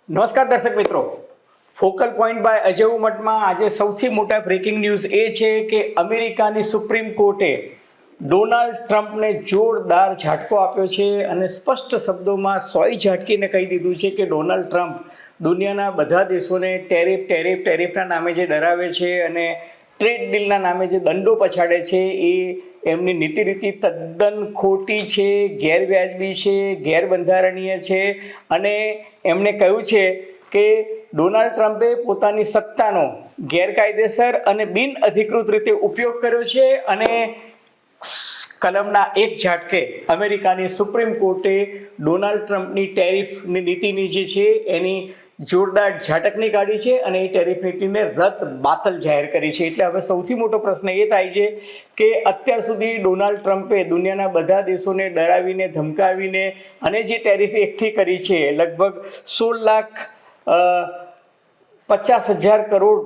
નમસ્કાર દર્શક મિત્રો, ફોકલ પોઈન્ટ બાય અજય ઉમટમાં આજે સૌથી મોટા બ્રેકિંગ ન્યૂઝ એ છે કે અમેરિકાની સુપ્રીમ કોર્ટે ડોનાલ્ડ ટ્રમ્પને જોરદાર ઝાટકો આપ્યો છે અને સ્પષ્ટ શબ્દોમાં સોય ઝાટકીને કહી દીધું છે કે ડોનાલ્ડ ટ્રમ્પ દુનિયાના બધા દેશોને ટેરિફના નામે જે ડરાવે છે અને ટ્રેડ ડીલના નામે જે દંડો પછાડે છે એ એમની નીતિ રીતિ તદ્દન ખોટી છે, ગેરવ્યાજબી છે, ગેરબંધારણીય છે. અને એમણે કહ્યું છે કે ડોનાલ્ડ ટ્રમ્પે પોતાની સત્તાનો ગેરકાયદેસર અને બિન અધિકૃત રીતે ઉપયોગ કર્યો છે અને કલમના એક ઝાટકે અમેરિકાની સુપ્રીમ કોર્ટે ડોનાલ્ડ ટ્રમ્પની ટેરિફની નીતિની જે છે એની જોરદાર ઝાટકણી કાઢી છે અને એ ટેરિફ નીતિને રદ બાતલ જાહેર કરી છે. એટલે હવે સૌથી મોટો પ્રશ્ન એ થાય છે કે અત્યાર સુધી ડોનાલ્ડ ટ્રમ્પે દુનિયાના બધા દેશોને ડરાવીને ધમકાવીને અને જે ટેરિફ એકઠી કરી છે લગભગ 16,50,000 કરોડ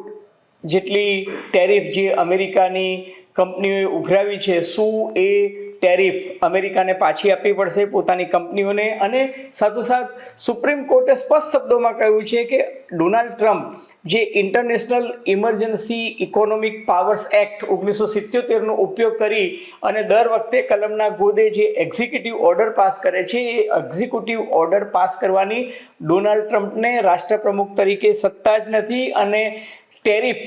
જેટલી ટેરિફ જે અમેરિકાની કંપનીઓએ ઉઘરાવી છે, શું એ ટેરિફ અમેરિકાને પાછી આપવી પડશે પોતાની કંપનીઓને? અને સાથોસાથ સુપ્રીમ કોર્ટે સ્પષ્ટ શબ્દોમાં કહ્યું છે કે ડોનાલ્ડ ટ્રમ્પ જે international emergency economic powers act 1977નો ઉપયોગ કરી અને દર વખતે કલમના ગોદે જે એક્ઝિક્યુટિવ ઓર્ડર પાસ કરે છે એ એક્ઝિક્યુટિવ ઓર્ડર પાસ કરવાની ડોનાલ્ડ ટ્રમ્પને રાષ્ટ્રપ્રમુખ તરીકે સત્તા જ નથી અને ટેરિફ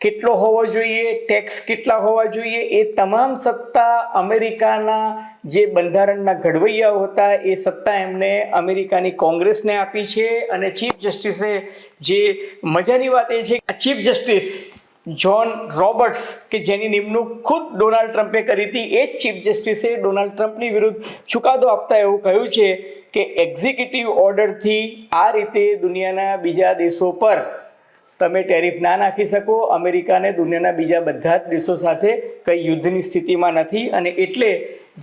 કેટલો હોવો જોઈએ, ટેક્સ કેટલા હોવા જોઈએ, એ તમામ સત્તા અમેરિકાના જે બંધારણના ઘડવૈયાઓ હતા એ સત્તા એમને અમેરિકાની કોંગ્રેસને આપી છે. અને ચીફ જસ્ટિસે જે મજાની વાત એ છે કે ચીફ જસ્ટિસ જ્હોન રોબર્ટ્સ કે જેની નિમણૂક ખુદ ડોનાલ્ડ ટ્રમ્પે કરી હતી, એ જ ચીફ જસ્ટિસે ડોનાલ્ડ ટ્રમ્પની વિરુદ્ધ ચુકાદો આપતા એવું કહ્યું છે કે એક્ઝિક્યુટિવ ઓર્ડરથી આ રીતે દુનિયાના બીજા દેશો પર તમે ટેરિફ ના નાખી શકો. અમેરિકાને દુનિયાના બીજા બધા જ દેશો સાથે કઈ યુદ્ધની સ્થિતિમાં નથી અને એટલે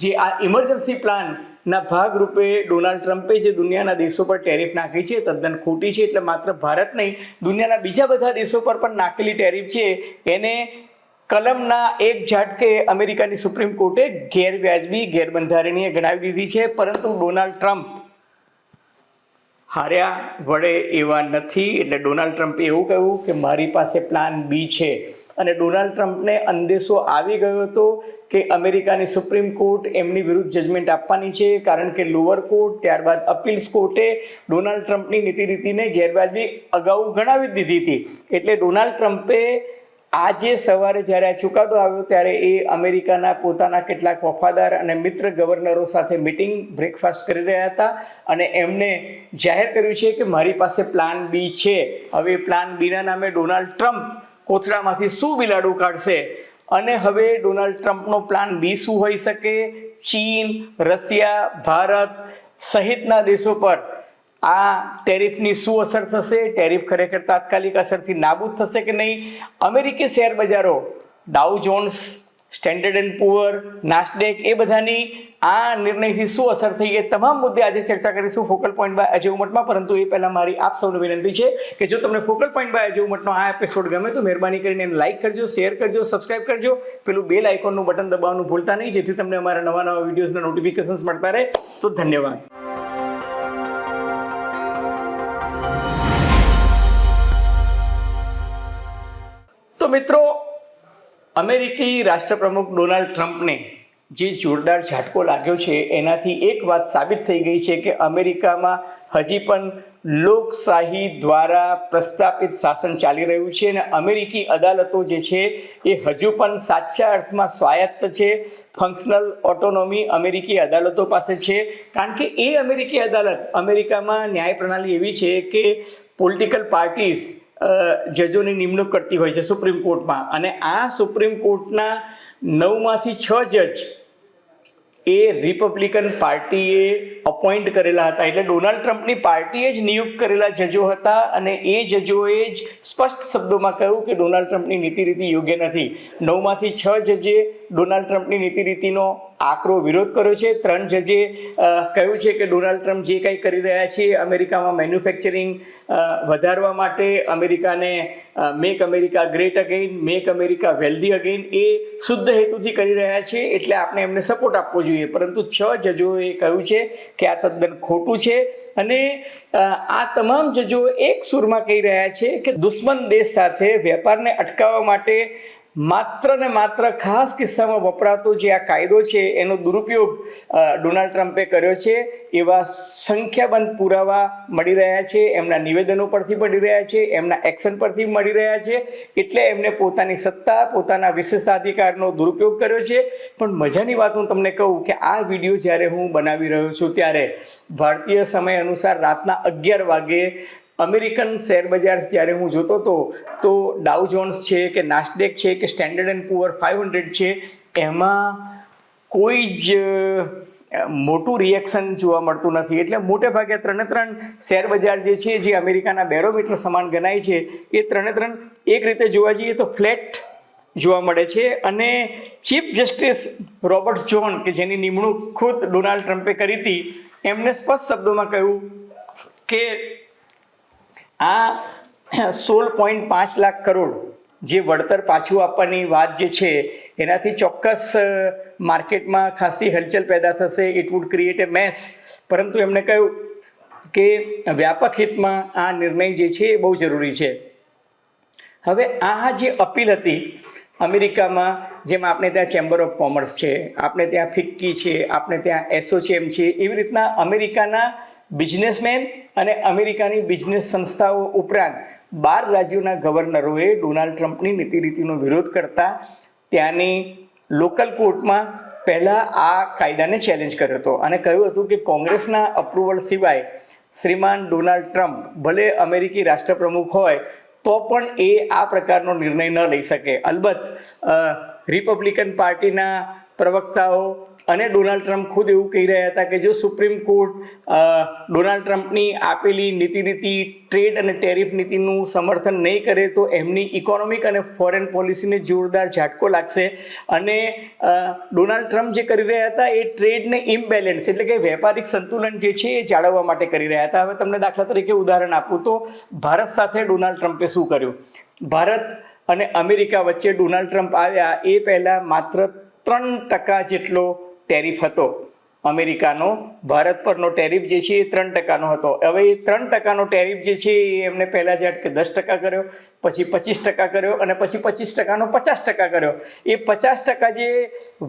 જે આ ઇમરજન્સી પ્લાનના ભાગરૂપે ડોનાલ્ડ ટ્રમ્પે જે દુનિયાના દેશો પર ટેરિફ નાખી છે તદ્દન ખોટી છે. એટલે માત્ર ભારત નહીં, દુનિયાના બીજા બધા દેશો પર પણ નાખેલી ટેરિફ છે એને કલમના એક ઝાટકે અમેરિકાની સુપ્રીમ કોર્ટે ગેરવ્યાજબી, ગેરબંધારણીય ગણાવી દીધી છે. પરંતુ ડોનાલ્ડ ટ્રમ્પ હાર્યા વડે એવા નથી. એટલે ડોનાલ્ડ ટ્રમ્પે એવું કહ્યું કે મારી પાસે પ્લાન બી છે અને ડોનાલ્ડ ટ્રમ્પને અંદેશો આવી ગયો હતો કે અમેરિકાની સુપ્રીમ કોર્ટ એમની વિરુદ્ધ જજમેન્ટ આપવાની છે, કારણ કે લોઅર કોર્ટ ત્યારબાદ અપીલ્સ કોર્ટે ડોનાલ્ડ ટ્રમ્પની નીતિ રીતિને ગેરવ્યાજબી અગાઉ ગણાવી દીધી હતી. એટલે ડોનાલ્ડ ટ્રમ્પે આજે સવારે જ્યારે આ ચુકાદો આવ્યો ત્યારે એ અમેરિકાના પોતાના કેટલાક વફાદાર અને મિત્ર ગવર્નરો સાથે મિટિંગ બ્રેકફાસ્ટ કરી રહ્યા હતા અને એમને જાહેર કર્યું છે કે મારી પાસે પ્લાન બી છે. હવે પ્લાન બીના નામે ડોનાલ્ડ ટ્રમ્પ કોથળામાંથી શું બિલાડું કાઢશે અને હવે ડોનાલ્ડ ટ્રમ્પનો પ્લાન બી શું હોઈ શકે? ચીન, રશિયા, ભારત સહિતના દેશો પર આ ટેરિફની શું અસર થશે? ટેરિફ ખરેખર તાત્કાલિક અસરથી નાબૂદ થશે કે નહીં? અમેરિકી શેર બજારો ડાઉ જોન્સ, સ્ટેન્ડર્ડ એન્ડ પુઅર, નાસ્ડેક એ બધાની આ નિર્ણયથી શું અસર થઈ એ તમામ મુદ્દે આજે ચર્ચા કરીશું ફોકલ પોઈન્ટ બાય અજય ઉમટમાં. પરંતુ એ પહેલાં મારી આપ સૌને વિનંતી છે કે જો તમને ફોકલ પોઈન્ટ બાય અજય ઉમટનો આ એપિસોડ ગમે તો મહેરબાની કરીને એને લાઇક કરજો, શેર કરજો, સબસ્ક્રાઇબ કરજો, પેલું બેલ આઇકોનનું બટન દબાવવાનું ભૂલતા નહીં, જેથી તમને અમારા નવા વિડીયોઝના નોટિફિકેશન્સ મળતા રહે. તો ધન્યવાદ. તો મિત્રો, અમેરિકી રાષ્ટ્રપ્રમુખ ડોનાલ્ડ ટ્રમ્પને જે જોરદાર ઝાટકો લાગ્યો છે એનાથી એક વાત સાબિત થઈ ગઈ છે કે અમેરિકામાં હજી પણ લોકશાહી દ્વારા પ્રસ્થાપિત શાસન ચાલી રહ્યું છે અને અમેરિકી અદાલતો જે છે એ હજુ પણ સાચા અર્થમાં સ્વાયત્ત છે. ફંક્શનલ ઓટોનોમી અમેરિકી અદાલતો પાસે છે, કારણ કે એ અમેરિકી અદાલત, અમેરિકામાં ન્યાય પ્રણાલી એવી છે કે પોલિટિકલ પાર્ટીઝ જજોની નિમણૂક કરતી હોય છે સુપ્રીમ કોર્ટમાં અને આ સુપ્રીમ કોર્ટના 9માંથી 6 જજ એ રિપબ્લિકન પાર્ટીએ અપોઇન્ટ કરેલા હતા. એટલે ડોનાલ્ડ ટ્રમ્પની પાર્ટીએ જ નિયુક્ત કરેલા જજો હતા અને એ જજોએ જ સ્પષ્ટ શબ્દોમાં કહ્યું કે ડોનાલ્ડ ટ્રમ્પની નીતિ રીતિ યોગ્ય નથી. 9માંથી 6 જજે ડોનાલ્ડ ટ્રમ્પની નીતિ રીતિનો આકરો વિરોધ કર્યો છે. 3 જજે કહ્યું છે કે ડોનાલ્ડ ટ્રમ્પ જે કંઈ કરી રહ્યા છે અમેરિકામાં મેન્યુફેક્ચરિંગ વધારવા માટે, અમેરિકાને make America great again, make America wealthy again, એ શુદ્ધ હેતુથી કરી રહ્યા છે, એટલે આપણે એમને સપોર્ટ આપવો જોઈએ. પરંતુ 6 જજોએ કહ્યું છે કે આ તદ્દન ખોટું છે. અને આ તમામ જજો એક સૂરમાં કહી રહ્યા છે કે દુશ્મન દેશ સાથે વેપારને અટકાવવા માટે માત્ર ને માત્ર ખાસ કિસ્સામાં વપરાતો જે આ કાયદો છે એનો દુરુપયોગ ડોનાલ્ડ ટ્રમ્પે કર્યો છે એવા સંખ્યાબંધ પુરાવા મળી રહ્યા છે, એમના નિવેદનો પરથી મળી રહ્યા છે, એમના એક્શન પરથી મળી રહ્યા છે. એટલે એમને પોતાની સત્તા, પોતાના વિશેષાધિકારનો દુરુપયોગ કર્યો છે. પણ મજાની વાત હું તમને કહું કે આ વિડીયો જ્યારે હું બનાવી રહ્યો છું ત્યારે ભારતીય સમય અનુસાર રાતના 11 વાગે અમેરિકન શેર બજાર જ્યારે હું જોતો હતો તો ડાઉ જોન્સ છે કે નાસ્ડેક છે કે સ્ટેન્ડર્ડ એન્ડ પુઅર 500 છે, એમાં કોઈ જ મોટું રિએક્શન જોવા મળતું નથી. એટલે મોટે ભાગે 3 શેર બજાર જે છે, જે અમેરિકાના બેરોમીટર સમાન ગણાય છે, એ 3 એક રીતે જોવા જઈએ તો ફ્લેટ જોવા મળે છે. અને ચીફ જસ્ટિસ રોબર્ટ જોન, કે જેની નિમણૂક ખુદ ડોનાલ્ડ ટ્રમ્પે કરી હતી, એમને સ્પષ્ટ શબ્દોમાં કહ્યું કે આ 16.5 લાખ કરોડ જે વળતર પાછું આપવાની વાત જે છે એનાથી ચોક્કસ માર્કેટમાં ખાસી હલચલ પેદા થશે. ઇટ વુડ ક્રિએટ એ મેસ. પરંતુ એમણે કહ્યું કે વ્યાપક હિતમાં આ નિર્ણય જે છે એ બહુ જરૂરી છે. હવે આ જે અપીલ હતી અમેરિકામાં, જેમ આપણે ત્યાં ચેમ્બર ઓફ કોમર્સ છે, આપણે ત્યાં ફિક્કી છે, આપણે ત્યાં એસોચેમ છે, એવી રીતના અમેરિકાના બિઝનેસમેન અને અમેરિકાની બિઝનેસ સંસ્થાઓ ઉપરાંત 12 રાજ્યોના ગવર્નરોએ ડોનાલ્ડ ટ્રમ્પની નીતિ રીતિનો વિરોધ કરતા ત્યાંની લોકલ કોર્ટમાં પહેલાં આ કાયદાને ચેલેન્જ કર્યો હતો અને કહ્યું હતું કે કોંગ્રેસના અપ્રુવલ સિવાય શ્રીમાન ડોનાલ્ડ ટ્રમ્પ ભલે અમેરિકી રાષ્ટ્રપ્રમુખ હોય તો પણ એ આ પ્રકારનો નિર્ણય ન લઈ શકે. અલબત્ત રિપબ્લિકન પાર્ટીના પ્રવક્તાઓ અને ડોનાલ્ડ ટ્રમ્પ ખુદ એવું કહી રહ્યા હતા કે જો સુપ્રીમ કોર્ટ ડોનાલ્ડ ટ્રમ્પની આપેલી નીતિ રીતિ, ટ્રેડ અને ટેરિફ નીતિનું સમર્થન નહીં કરે તો એમની ઇકોનોમિક અને ફોરેન પોલિસીને જોરદાર ઝાટકો લાગશે. અને ડોનાલ્ડ ટ્રમ્પ જે કરી રહ્યા હતા એ ટ્રેડને ઇમ્બેલેન્સ, એટલે કે વેપારિક સંતુલન જે છે એ જાળવવા માટે કરી રહ્યા હતા. હવે તમને દાખલા તરીકે ઉદાહરણ આપું તો ભારત સાથે ડોનાલ્ડ ટ્રમ્પે શું કર્યું. ભારત અને અમેરિકા વચ્ચે ડોનાલ્ડ ટ્રમ્પ આવ્યા એ પહેલાં માત્ર 3% જેટલો ટેરિફ હતો અમેરિકાનો. ભારત પરનો ટેરિફ જે છે એ 3%નો હતો. હવે એ 3%નો ટેરિફ જે છે એ એમને પહેલાં ઝાટકે 10% કર્યો, પછી 25% કર્યો અને પછી 25%નો 50% કર્યો. એ 50% જે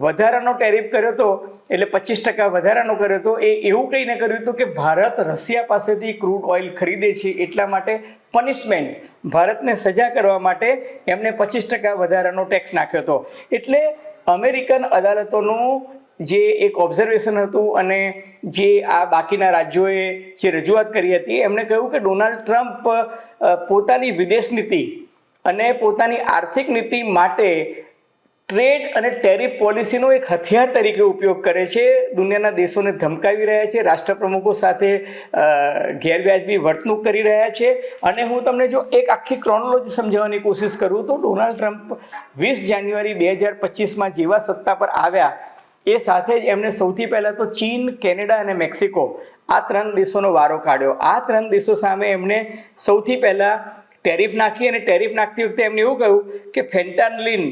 વધારાનો ટેરિફ કર્યો હતો, એટલે 25% વધારાનો કર્યો હતો, એ એવું કહીને કર્યું હતું કે ભારત રશિયા પાસેથી ક્રૂડ ઓઇલ ખરીદે છે એટલા માટે પનિશમેન્ટ, ભારતને સજા કરવા માટે એમને 25% વધારાનો ટેક્સ નાખ્યો હતો. એટલે અમેરિકન અદાલતોનું જે એક ઓબ્ઝર્વેશન હતું અને જે આ બાકીના રાજ્યોએ જે રજૂઆત કરી હતી, એમણે કહ્યું કે ડોનાલ્ડ ટ્રમ્પ પોતાની વિદેશ નીતિ અને પોતાની આર્થિક નીતિ માટે ટ્રેડ અને ટેરિફ પોલિસીનો એક હથિયાર તરીકે ઉપયોગ કરે છે. દુનિયાના દેશોને ધમકાવી રહ્યા છે, રાષ્ટ્રપ્રમુખો સાથે ગેરવ્યાજબી વર્તણૂક કરી રહ્યા છે. અને હું તમને જો એક આખી ક્રોનોલોજી સમજાવવાની કોશિશ કરું તો ડોનાલ્ડ ટ્રમ્પ 20 જાન્યુઆરી 2025 જેવા સત્તા પર આવ્યા એ સાથે જ એમને સૌથી પહેલાં તો ચીન, કેનેડા અને મેક્સિકો આ 3 દેશોનો વારો કાઢ્યો. આ 3 દેશો સામે એમણે સૌથી પહેલાં ટેરિફ નાખી અને ટેરિફ નાખતી વખતે એમને એવું કહ્યું કે ફેન્ટાનલિન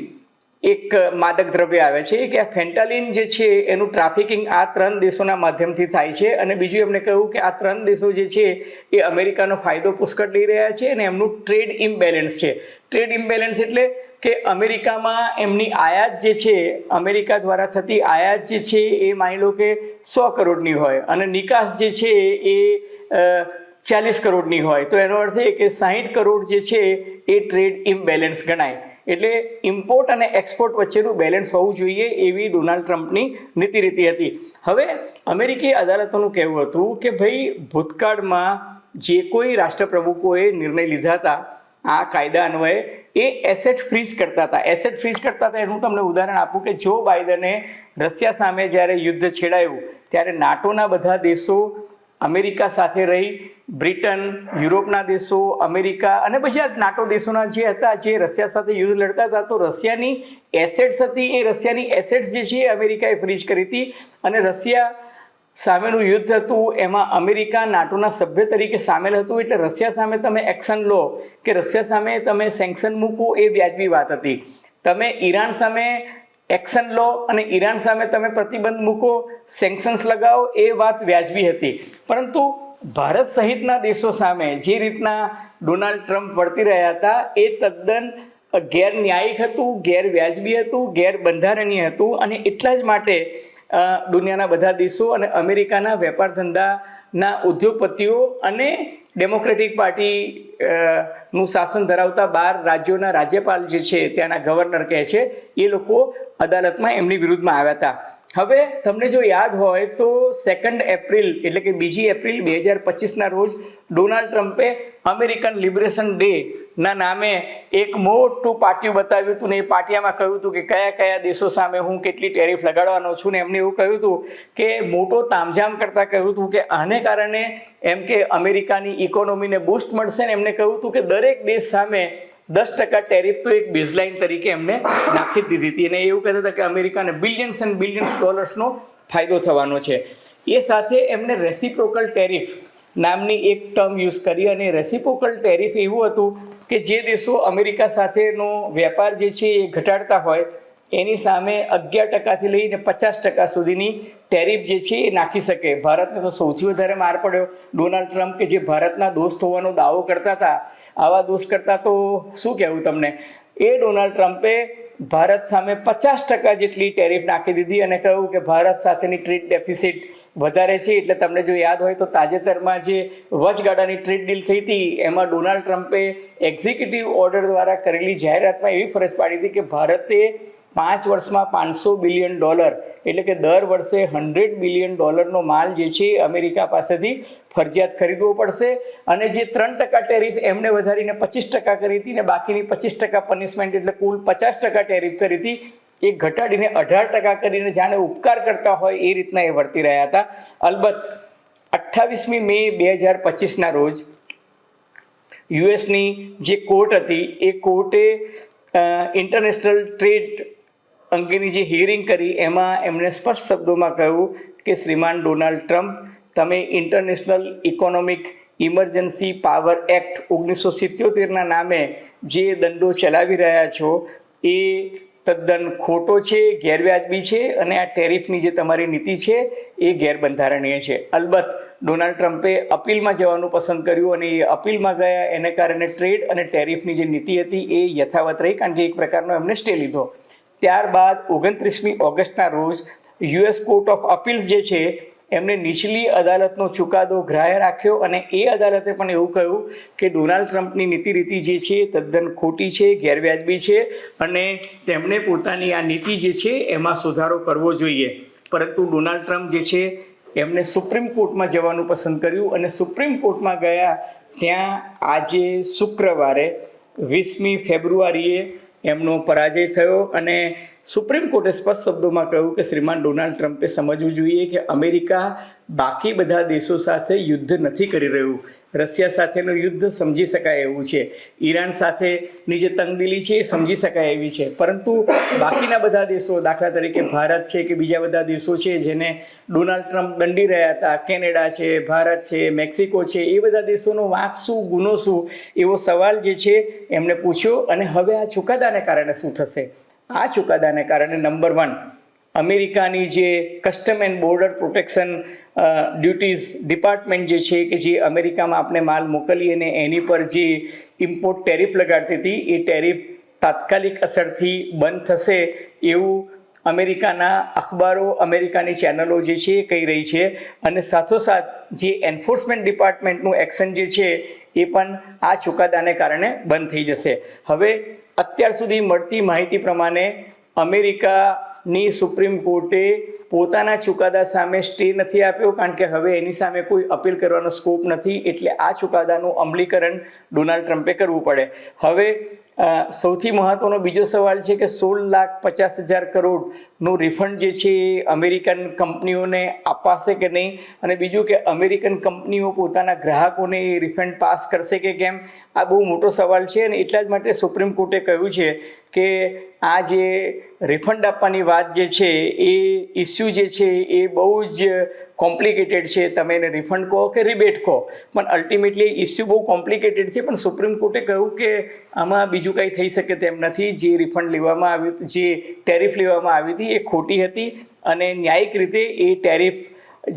એક માદક દ્રવ્ય આવે છે કે આ ફેન્ટાલિન જે છે એનું ટ્રાફિકિંગ આ 3 દેશોના માધ્યમથી થાય છે. અને બીજું એમણે કહ્યું કે આ 3 દેશો જે છે એ અમેરિકાનો ફાયદો પુષ્કળ લઈ રહ્યા છે અને એમનું ટ્રેડ ઇમ્બેલેન્સ છે. ટ્રેડ ઇમ્બેલેન્સ એટલે કે અમેરિકામાં એમની આયાત જે છે, અમેરિકા દ્વારા થતી આયાત જે છે એ માની લો કે 100 કરોડની હોય અને નિકાસ જે છે એ 40 કરોડની હોય, તો એનો અર્થ એ કે 60 કરોડ જે છે એ ટ્રેડ ઇમ્બેલેન્સ ગણાય. એટલે ઇમ્પોર્ટ અને એક્સપોર્ટ વચ્ચેનું બેલેન્સ હોવું જોઈએ એવી ડોનાલ્ડ ટ્રમ્પની નીતિ રીતિ હતી. હવે અમેરિકી અદાલતોનું કહેવું હતું કે ભાઈ ભૂતકાળમાં જે કોઈ રાષ્ટ્રપ્રમુખોએ નિર્ણય લીધા હતા આ કાયદા અન્વયે એ એસેટ ફ્રીઝ કરતા હતા. એસેટ ફ્રીઝ કરતા હતા એનું તમને ઉદાહરણ આપું કે જો બાઇડને રશિયા સામે જ્યારે યુદ્ધ છેડાયું ત્યારે નાટોના બધા દેશો અમેરિકા સાથે રહી બ્રિટન, યુરોપના દેશો, અમેરિકા અને બધા નાટો દેશોના જે હતા, જે રશિયા સાથે યુદ્ધ લડતા હતા, તો રશિયાની એસેટ્સ હતી, એ રશિયાની એસેટ્સ જે છે એ અમેરિકાએ ફ્રીઝ કરી હતી. અને રશિયા સામેનું યુદ્ધ હતું એમાં અમેરિકા નાટોના સભ્ય તરીકે સામેલ હતું. એટલે રશિયા સામે તમે એક્શન લો કે રશિયા સામે તમે સેન્કશન મૂકો એ વ્યાજબી વાત હતી. તમે ઈરાન સામે એક્શન લો અને ઈરાન સામે તમે પ્રતિબંધ મૂકો, સેન્કશન્સ લગાવો, એ વાત વ્યાજબી હતી. પરંતુ ભારત સહિતના દેશો સામે જે રીતના ડોનાલ્ડ ટ્રમ્પ વર્તી રહ્યા હતા એ તદ્દન ગેરન્યાયિક હતું, ગેરવ્યાજબી હતું, ગેરબંધારણીય હતું. અને એટલા જ માટે દુનિયાના બધા દેશો અને અમેરિકાના વેપાર ધંધાના ઉદ્યોગપતિઓ અને ડેમોક્રેટિક પાર્ટી નું શાસન ધરાવતા 12 રાજ્યોના રાજ્યપાલ જે છે, ત્યાંના ગવર્નર કહે છે, એ લોકો અદાલતમાં એમની વિરુદ્ધમાં આવ્યા હતા. હવે તમને જો યાદ હોય તો 2 એપ્રિલ એટલે કે 2 એપ્રિલ 2025ના રોજ ડોનાલ્ડ ટ્રમ્પે અમેરિકન લિબરેશન ડે ના નામે એક મોટું પાટિયું બતાવ્યું હતું ને એ પાટિયામાં કહ્યું હતું કે કયા કયા દેશો સામે હું કેટલી ટેરિફ લગાડવાનો છું. ને એમને એવું કહ્યું હતું કે મોટો તામઝામ કરતા કહ્યું હતું કે આને કારણે એમ કે અમેરિકાની ઇકોનોમીને બૂસ્ટ મળશે. ને એમને કહ્યું હતું કે દરેક દેશ સામે 10% ટેરિફ તો એક બેઝલાઇન તરીકે એમને નાખી દીધી હતી. અને એવું કહેતા હતા કે અમેરિકાને બિલિયન્સ એન્ડ બિલિયન્સ ડોલર્સનો ફાયદો થવાનો છે. એ સાથે એમને રેસિપ્રોકલ ટેરિફ નામની એક ટર્મ યુઝ કરી. અને રેસિપ્રોકલ ટેરિફ એવું હતું કે જે દેશો અમેરિકા સાથેનો વેપાર જે છે એ ઘટાડતા હોય એની સામે 11% લઈને 50% સુધીની ટેરિફ જે છે એ નાખી શકે. ભારતને તો સૌથી વધારે માર પડ્યો. ડોનાલ્ડ ટ્રમ્પ કે જે ભારતના દોસ્ત હોવાનો દાવો કરતા હતા, આવા દોસ્ત કરતા તો શું કહેવું તમને, એ ડોનાલ્ડ ટ્રમ્પે ભારત સામે 50% જેટલી ટેરિફ નાખી દીધી અને કહ્યું કે ભારત સાથેની ટ્રેડ ડેફિસિટ વધારે છે. એટલે તમને જો યાદ હોય તો તાજેતરમાં જે વચગાળાની ટ્રેડ ડીલ થઈ હતી એમાં ડોનાલ્ડ ટ્રમ્પે એક્ઝિક્યુટિવ ઓર્ડર દ્વારા કરેલી જાહેરાતમાં એવી ફરજ પાડી હતી કે ભારતે 5 વર્ષમાં $500 બિલિયન એટલે કે દર વર્ષે $100 બિલિયન માલ જે છે અમેરિકા પાસેથી ફરજિયાત ખરીદવો પડશે. અને જે 3% ટેરિફ એમને વધારીને 25% કરી હતી ને બાકીની 25% પનિશમેન્ટ એટલે કુલ 50% ટેરિફ કરી હતી એ ઘટાડીને 18% કરીને જાણે ઉપકાર કરતા હોય એ રીતના એ વર્તી રહ્યા હતા. અલબત્ત 28મી મે 2025ના રોજ યુએસની જે કોર્ટ હતી એ કોર્ટે ઇન્ટરનેશનલ ટ્રેડ અંગેની જે હિયરિંગ કરી એમાં એમણે સ્પષ્ટ શબ્દોમાં કહ્યું કે શ્રીમાન ડોનાલ્ડ ટ્રમ્પ, તમે international economic emergency power act 1977ના નામે જે દંડો ચલાવી રહ્યા છો એ તદ્દન ખોટો છે, ગેરવ્યાજબી છે અને આ ટેરિફની જે તમારી નીતિ છે એ ગેરબંધારણીય છે. અલબત્ત ડોનાલ્ડ ટ્રમ્પે અપીલમાં જવાનું પસંદ કર્યું અને એ અપીલમાં ગયા એને કારણે ટ્રેડ અને ટેરિફની જે નીતિ હતી એ યથાવત રહી, કારણ કે એક પ્રકારનો એમને સ્ટે લીધો. ત્યારબાદ 29મી ઓગસ્ટના રોજ યુએસ કોર્ટ ઓફ અપીલ્સ જે છે એમને નીચલી અદાલતનો ચુકાદો ગ્રાહ્ય રાખ્યો અને એ અદાલતે પણ એવું કહ્યું કે ડોનાલ્ડ ટ્રમ્પની નીતિ રીતિ જે છે તદ્દન ખોટી છે, ગેરવ્યાજબી છે અને તેમણે પોતાની આ નીતિ જે છે એમાં સુધારો કરવો જોઈએ. પરંતુ ડોનાલ્ડ ટ્રમ્પ જે છે એમને સુપ્રીમ કોર્ટમાં જવાનું પસંદ કર્યું અને સુપ્રીમ કોર્ટમાં ગયા. ત્યાં આજે શુક્રવારે 20મી ફેબ્રુઆરીએ એમનો પરાજય થયો અને સુપ્રીમ કોર્ટે સ્પષ્ટ શબ્દોમાં કહ્યું કે શ્રીમાન ડોનાલ્ડ ટ્રમ્પે સમજવું જોઈએ કે અમેરિકા બાકી બધા દેશો સાથે યુદ્ધ નથી કરી રહ્યું. રશિયા સાથેનું યુદ્ધ સમજી શકાય એવું છે, ઈરાન સાથેની જે તંગદિલી છે એ સમજી શકાય એવી છે, પરંતુ બાકીના બધા દેશો, દાખલા તરીકે ભારત છે કે બીજા બધા દેશો છે જેને ડોનાલ્ડ ટ્રમ્પ દંડી રહ્યા હતા, કેનેડા છે, ભારત છે, મેક્સિકો છે, એ બધા દેશોનો વાંક શું, ગુનો શું, એવો સવાલ જે છે એમને પૂછ્યો. અને હવે આ ચુકાદાને કારણે શું થશે? આ ચુકાદાને કારણે નંબર 1, અમેરિકાની જે custom and border protection duties department જે છે કે જે અમેરિકામાં આપણે માલ મોકલીએ અને એની પર જે ઇમ્પોર્ટ ટેરિફ લગાડતી હતી એ ટેરિફ તાત્કાલિક અસરથી બંધ થશે એવું અમેરિકાના અખબારો, અમેરિકાની ચેનલો જે છે એ કહી રહી છે. અને સાથોસાથ જે એન્ફોર્સમેન્ટ ડિપાર્ટમેન્ટનું એક્શન જે છે એ પણ આ ચુકાદાને કારણે બંધ થઈ જશે. હવે અત્યાર સુધી મળતી માહિતી પ્રમાણે અમેરિકા ની સુપ્રીમ કોર્ટે પોતાના ચુકાદા સામે સ્ટે નથી આપ્યો, કારણ કે હવે એની સામે કોઈ અપીલ કરવાનો સ્કોપ નથી. એટલે આ ચુકાદાનું અમલીકરણ ડોનાલ્ડ ટ્રમ્પે કરવું પડે. હવે સૌથી મહત્વનો બીજો સવાલ છે કે 16,50,000 કરોડનું રિફંડ જે છે એ અમેરિકન કંપનીઓને અપાશે કે નહીં, અને બીજું કે અમેરિકન કંપનીઓ પોતાના ગ્રાહકોને એ રિફંડ પાસ કરશે કે કેમ, આ બહુ મોટો સવાલ છે. અને એટલા જ માટે સુપ્રીમ કોર્ટે કહ્યું છે કે આ જે રિફંડ આપવાની વાત જે છે એ ઇસ્યુ જે છે એ બહુ જ કોમ્પ્લિકેટેડ છે. તમે એને રિફંડ કહો કે રિબેટ કહો, પણ અલ્ટિમેટલી ઇસ્યુ બહુ કોમ્પ્લિકેટેડ છે. પણ સુપ્રીમ કોર્ટે કહ્યું કે આમાં બીજું કંઈ થઈ શકે તેમ નથી. જે રિફંડ લેવામાં આવ્યું, જે ટેરિફ લેવામાં આવી હતી એ ખોટી હતી, અને ન્યાયિક રીતે એ ટેરિફ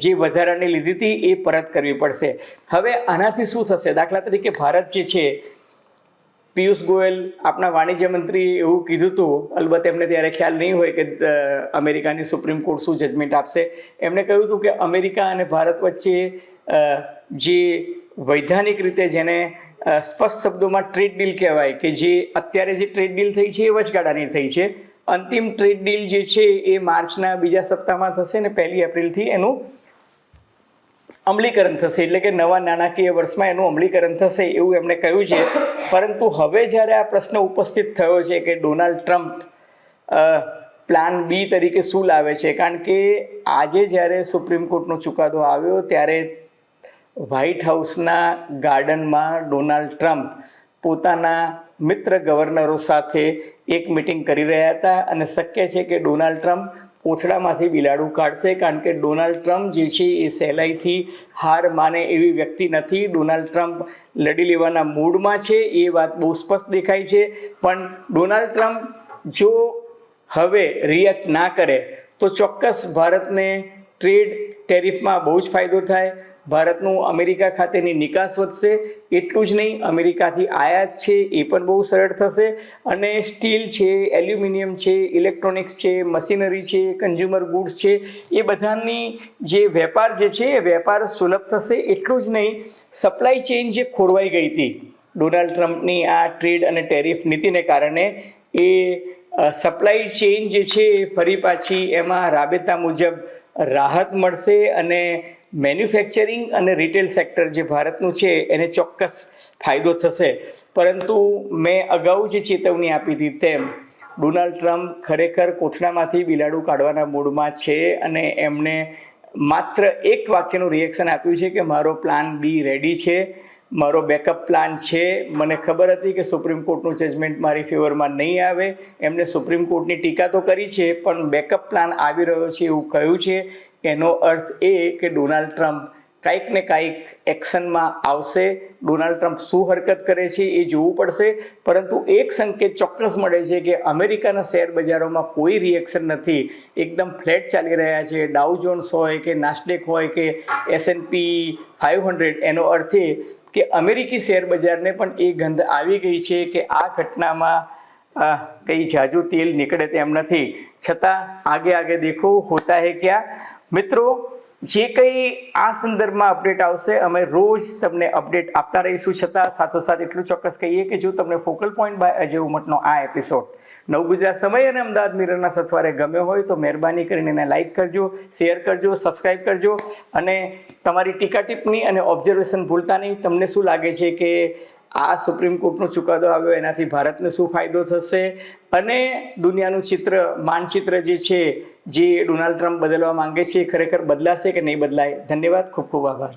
જે વધારાની લીધી હતી એ પરત કરવી પડશે. હવે આનાથી શું થશે? દાખલા તરીકે ભારત જે છે, પિયુષ ગોયલ આપણા વાણિજ્ય મંત્રીએ એવું કીધું હતું, અલબત્ત એમને ત્યારે ખ્યાલ નહીં હોય કે અમેરિકાની સુપ્રીમ કોર્ટ શું જજમેન્ટ આપશે. એમણે કહ્યું હતું કે અમેરિકા અને ભારત વચ્ચે જે વૈધાનિક રીતે જેને સ્પષ્ટ શબ્દોમાં ટ્રેડ ડીલ કહેવાય, કે જે અત્યારે જે ટ્રેડ ડીલ થઈ છે એ વચગાળાની થઈ છે. અંતિમ ટ્રેડ ડીલ જે છે એ માર્ચના બીજા સપ્તાહમાં થશે ને 1 એપ્રિલથી એનું અમલીકરણ થશે, એટલે કે નવા નાણાકીય વર્ષમાં એનું અમલીકરણ થશે એવું એમણે કહ્યું છે. પરંતુ હવે જ્યારે આ પ્રશ્ન ઉપસ્થિત થયો છે કે ડોનાલ્ડ ટ્રમ્પ પ્લાન બી તરીકે શું લાવે છે, કારણ કે આજે જ્યારે સુપ્રીમ કોર્ટનો ચુકાદો આવ્યો ત્યારે વ્હાઇટ હાઉસના ગાર્ડનમાં ડોનાલ્ડ ટ્રમ્પ પોતાના મિત્ર ગવર્નરો સાથે એક મિટિંગ કરી રહ્યા હતા, અને શક્ય છે કે ડોનાલ્ડ ટ્રમ્પ કોથળામાંથી બિલાડું કાઢશે, કારણ કે ડોનાલ્ડ ટ્રમ્પ જે છે એ સહેલાઈથી હાર માને એવી વ્યક્તિ નથી. ડોનાલ્ડ ટ્રમ્પ લડી લેવાના મૂડમાં છે, એ વાત બહુ સ્પષ્ટ દેખાય છે. પણ ડોનાલ્ડ ટ્રમ્પ જો હવે રિએક્ટ ના કરે તો ચોક્કસ ભારતને ટ્રેડ ટેરિફમાં બહુ જ ફાયદો થાય. ભારતનું અમેરિકા ખાતેની નિકાસ વધશે. એટલું જ નહીં, અમેરિકાથી આયાત છે એ પણ બહુ સરળ થશે, અને સ્ટીલ છે, એલ્યુમિનિયમ છે, ઇલેક્ટ્રોનિક્સ છે, મશીનરી છે, કન્ઝ્યુમર ગુડ્સ છે, એ બધાની જે વેપાર જે છે એ વેપાર સુલભ થશે. એટલું જ નહીં, સપ્લાય ચેઇન જે ખોરવાઈ ગઈ હતી ડોનાલ્ડ ટ્રમ્પની આ ટ્રેડ અને ટેરિફ નીતિને કારણે, એ સપ્લાય ચેઇન જે છે એ ફરી પાછી એમાં રાબેતા મુજબ રાહત મળશે, અને મેન્યુફેક્ચરિંગ અને રિટેલ સેક્ટર જે ભારતનું છે એને ચોક્કસ ફાયદો થશે. પરંતુ મેં અગાઉ જે ચેતવણી આપી હતી તેમ ડોનાલ્ડ ટ્રમ્પ ખરેખર કોથળામાંથી બિલાડું કાઢવાના મૂડમાં છે, અને એમણે માત્ર એક વાક્યનું રિએક્શન આપ્યું છે કે મારો પ્લાન બી રેડી છે, મારો બેકઅપ પ્લાન છે. મને ખબર હતી કે સુપ્રીમ કોર્ટનું જજમેન્ટ મારી ફેવરમાં નહીં આવે. એમણે સુપ્રીમ કોર્ટની ટીકા તો કરી છે, પણ બેકઅપ પ્લાન આવી રહ્યો છે એવું કહ્યું છે. એનો અર્થ એ કે ડોનાલ્ડ ટ્રમ્પ કાંઈક ને કાંઈક એક્શનમાં આવશે. ડોનાલ્ડ ટ્રમ્પ શું હરકત કરે છે એ જોવું પડશે. પરંતુ એક સંકેત ચોક્કસ મળે છે કે અમેરિકાના શેર બજારોમાં કોઈ રિએક્શન નથી, એકદમ ફ્લેટ ચાલી રહ્યા છે. ડાઉ જોન્સ હોય કે નાસ્ડેક હોય કે S&P 500, એનો અર્થ એ કે અમેરિકી શેર બજારને પણ એ ગંધ આવી ગઈ છે કે આ ઘટનામાં કંઈ જાજુ તેલ નીકળે તેમ નથી. છતાં આગે દેખો હોતા હે ક્યાં. મિત્રો, જે કંઈ આ સંદર્ભમાં અપડેટ આવશે અમે રોજ તમને અપડેટ આપતા રહીશું. છતાં સાથોસાથ એટલું ચોક્કસ કહીએ કે જો તમને ફોકલ પોઈન્ટ બાય અજય ઉમટનો આ એપિસોડ નવ ગુજરાત સમય અને અમદાવાદ મિરરના સથવારે ગમ્યો હોય તો મહેરબાની કરીને એને લાઇક કરજો, શેર કરજો, સબસ્ક્રાઈબ કરજો, અને તમારી ટીકા ટિપ્પણી અને ઓબ્ઝર્વેશન ભૂલતા નહીં. તમને શું લાગે છે કે આ સુપ્રીમ કોર્ટનો ચુકાદો આવ્યો એનાથી ભારતને શું ફાયદો થશે, અને દુનિયાનું માનચિત્ર જે છે જે ડોનાલ્ડ ટ્રમ્પ બદલવા માંગે છે ખરેખર બદલાશે કે નહીં બદલાય? ધન્યવાદ, ખૂબ ખૂબ આભાર.